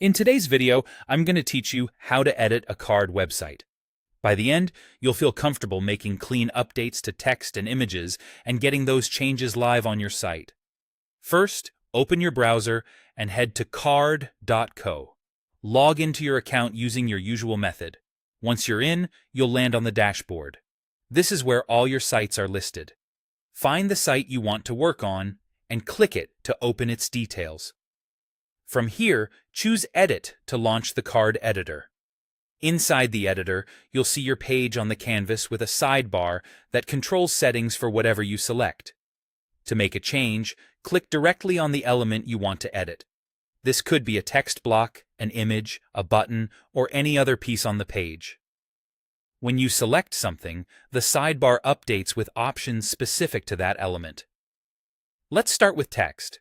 In today's video, I'm going to teach you how to edit a card website. By the end, you'll feel comfortable making clean updates to text and images and getting those changes live on your site. First, open your browser and head to card.co. Log into your account using your usual method. Once you're in, you'll land on the dashboard. This is where all your sites are listed. Find the site you want to work on and click it to open its details. From here, choose Edit to launch the card editor. Inside the editor, you'll see your page on the canvas with a sidebar that controls settings for whatever you select. To make a change, click directly on the element you want to edit. This could be a text block, an image, a button, or any other piece on the page. When you select something, the sidebar updates with options specific to that element. Let's start with text.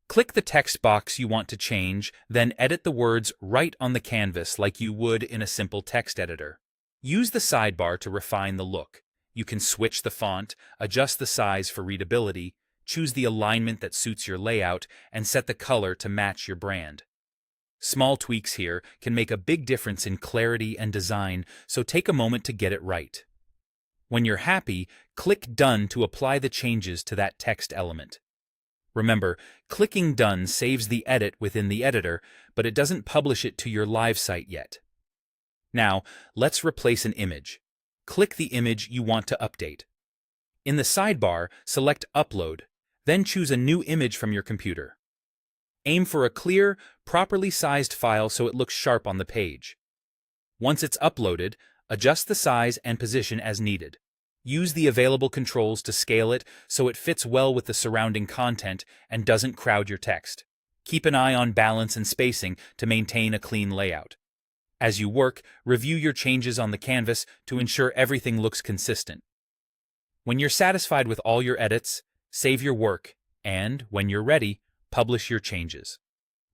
Click the text box you want to change, then edit the words right on the canvas like you would in a simple text editor. Use the sidebar to refine the look. You can switch the font, adjust the size for readability, choose the alignment that suits your layout, and set the color to match your brand. Small tweaks here can make a big difference in clarity and design, so take a moment to get it right. When you're happy, click Done to apply the changes to that text element. Remember, clicking Done saves the edit within the editor, but it doesn't publish it to your live site yet. Now, let's replace an image. Click the image you want to update. In the sidebar, select Upload, then choose a new image from your computer. Aim for a clear, properly sized file so it looks sharp on the page. Once it's uploaded, adjust the size and position as needed. Use the available controls to scale it so it fits well with the surrounding content and doesn't crowd your text. Keep an eye on balance and spacing to maintain a clean layout. As you work, review your changes on the canvas to ensure everything looks consistent. When you're satisfied with all your edits, save your work, and, when you're ready, publish your changes.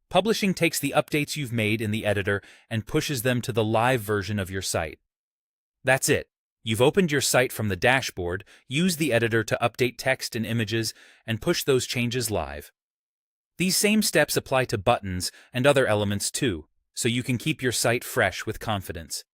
Publishing takes the updates you've made in the editor and pushes them to the live version of your site. That's it. You've opened your site from the dashboard, use the editor to update text and images, and push those changes live. These same steps apply to buttons and other elements too, so you can keep your site fresh with confidence.